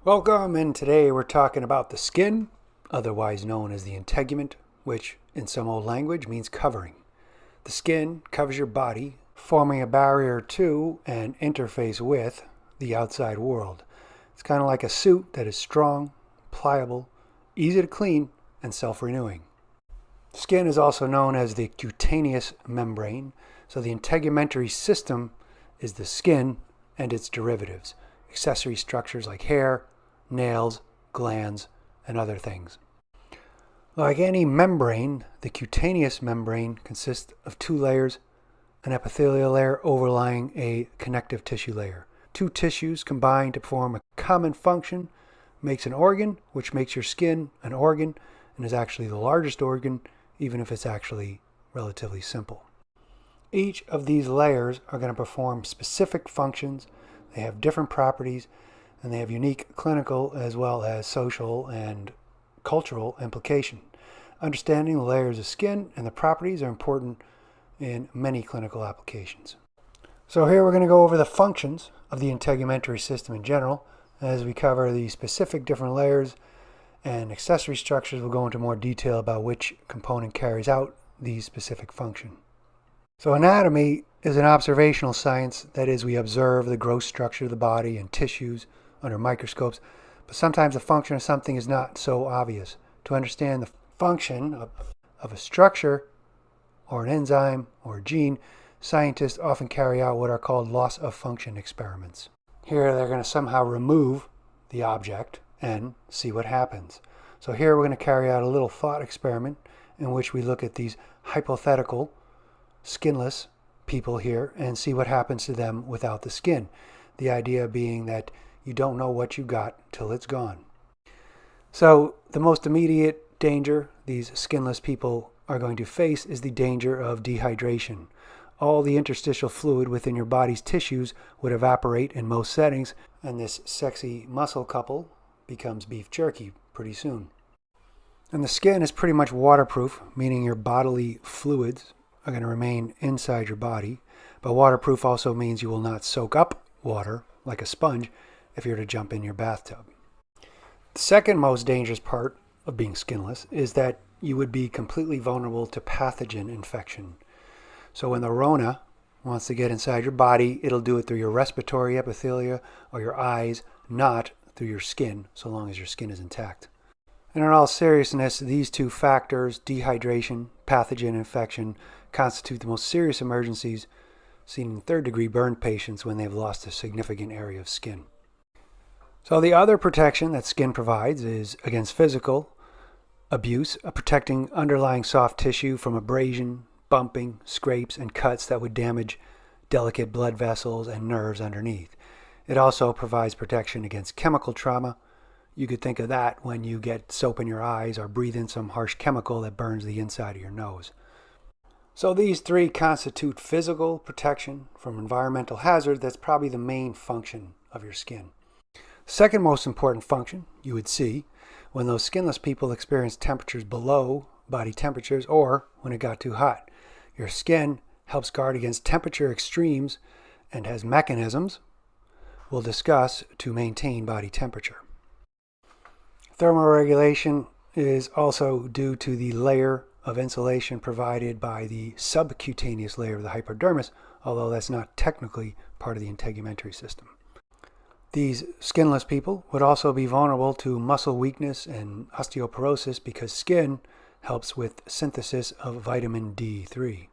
Welcome, and today we're talking about the skin, otherwise known as the integument, which in some old language means covering. The skin covers your body, forming a barrier to and interface with the outside world. It's kind of like a suit that is strong, pliable, easy to clean, and self-renewing. Skin is also known as the cutaneous membrane, so the integumentary system is the skin and its derivatives, accessory structures like hair, nails, glands, and other things. Like any membrane, the cutaneous membrane consists of two layers, an epithelial layer overlying a connective tissue layer. Two tissues combine to form a common function, makes an organ, which makes your skin an organ, and is actually the largest organ, even if it's actually relatively simple. Each of these layers are going to perform specific functions. They have different properties, and they have unique clinical as well as social and cultural implication. Understanding the layers of skin and the properties are important in many clinical applications. So here we're going to go over the functions of the integumentary system in general. As we cover the specific different layers and accessory structures, we'll go into more detail about which component carries out these specific function. So anatomy is an observational science. That is, we observe the gross structure of the body and tissues under microscopes, but sometimes the function of something is not so obvious. To understand the function of a structure or an enzyme or a gene, scientists often carry out what are called loss of function experiments. Here they're going to somehow remove the object and see what happens. So here we're going to carry out a little thought experiment in which we look at these hypothetical skinless people here and see what happens to them without the skin. The idea being that you don't know what you got till it's gone. So the most immediate danger these skinless people are going to face is the danger of dehydration. All the interstitial fluid within your body's tissues would evaporate in most settings, and this sexy muscle couple becomes beef jerky pretty soon. And the skin is pretty much waterproof, meaning your bodily fluids are going to remain inside your body, but waterproof also means you will not soak up water like a sponge if you were to jump in your bathtub. The second most dangerous part of being skinless is that you would be completely vulnerable to pathogen infection. So when the Rona wants to get inside your body, it'll do it through your respiratory epithelia or your eyes, not through your skin, so long as your skin is intact. And in all seriousness, these two factors, dehydration, pathogen infection, constitute the most serious emergencies seen in third-degree burn patients when they've lost a significant area of skin. So the other protection that skin provides is against physical abuse, protecting underlying soft tissue from abrasion, bumping, scrapes, and cuts that would damage delicate blood vessels and nerves underneath. It also provides protection against chemical trauma. You could think of that when you get soap in your eyes or breathe in some harsh chemical that burns the inside of your nose. So these three constitute physical protection from environmental hazards. That's probably the main function of your skin. Second most important function you would see when those skinless people experience temperatures below body temperatures or when it got too hot. Your skin helps guard against temperature extremes and has mechanisms we'll discuss to maintain body temperature. Thermoregulation is also due to the layer of insulation provided by the subcutaneous layer of the hypodermis, although that's not technically part of the integumentary system. These skinless people would also be vulnerable to muscle weakness and osteoporosis because skin helps with synthesis of vitamin D3.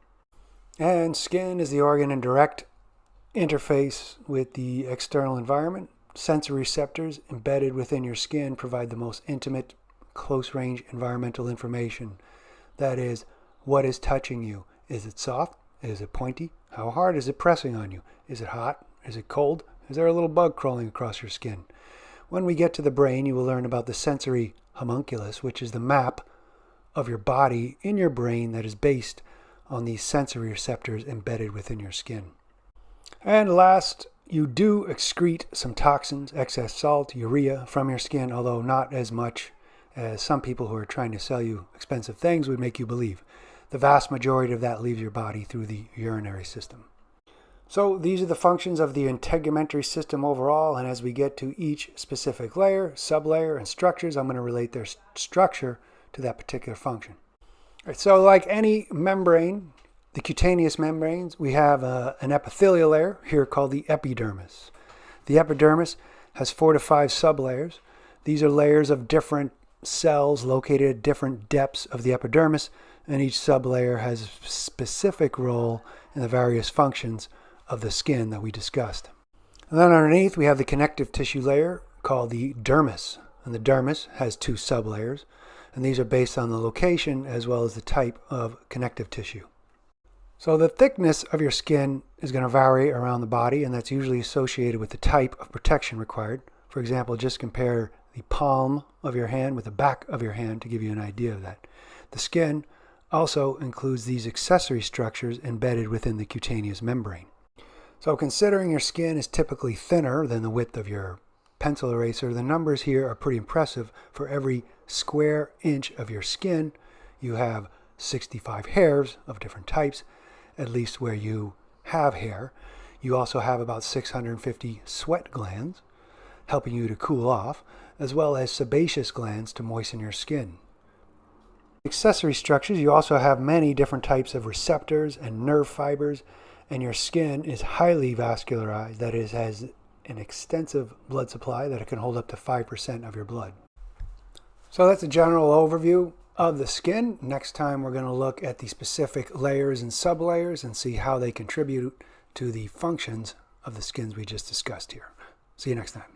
And skin is the organ in direct interface with the external environment. Sensory receptors embedded within your skin provide the most intimate, close-range environmental information. That is, what is touching you? Is it soft? Is it pointy? How hard is it pressing on you? Is it hot? Is it cold? Is there a little bug crawling across your skin? When we get to the brain, you will learn about the sensory homunculus, which is the map of your body in your brain that is based on these sensory receptors embedded within your skin. And last, you do excrete some toxins, excess salt, urea from your skin, although not as much as some people who are trying to sell you expensive things would make you believe. The vast majority of that leaves your body through the urinary system. So these are the functions of the integumentary system overall, and as we get to each specific layer, sublayer, and structures, I'm going to relate their structure to that particular function. All right, so like any membrane, the cutaneous membranes, we have an epithelial layer here called the epidermis. The epidermis has 4 to 5 sublayers. These are layers of different cells located at different depths of the epidermis, and each sublayer has a specific role in the various functions of the skin that we discussed. And then underneath we have the connective tissue layer called the dermis, and the dermis has 2 sublayers, and these are based on the location as well as the type of connective tissue. So the thickness of your skin is going to vary around the body, and that's usually associated with the type of protection required. For example, just compare the palm of your hand with the back of your hand to give you an idea of that. The skin also includes these accessory structures embedded within the cutaneous membrane. So considering your skin is typically thinner than the width of your pencil eraser, the numbers here are pretty impressive. For every square inch of your skin, you have 65 hairs of different types, at least where you have hair. You also have about 650 sweat glands, helping you to cool off, as well as sebaceous glands to moisten your skin. Accessory structures, you also have many different types of receptors and nerve fibers, and your skin is highly vascularized, that is, has an extensive blood supply that it can hold up to 5% of your blood. So that's a general overview of the skin. Next time we're going to look at the specific layers and sublayers and see how they contribute to the functions of the skins we just discussed here. See you next time.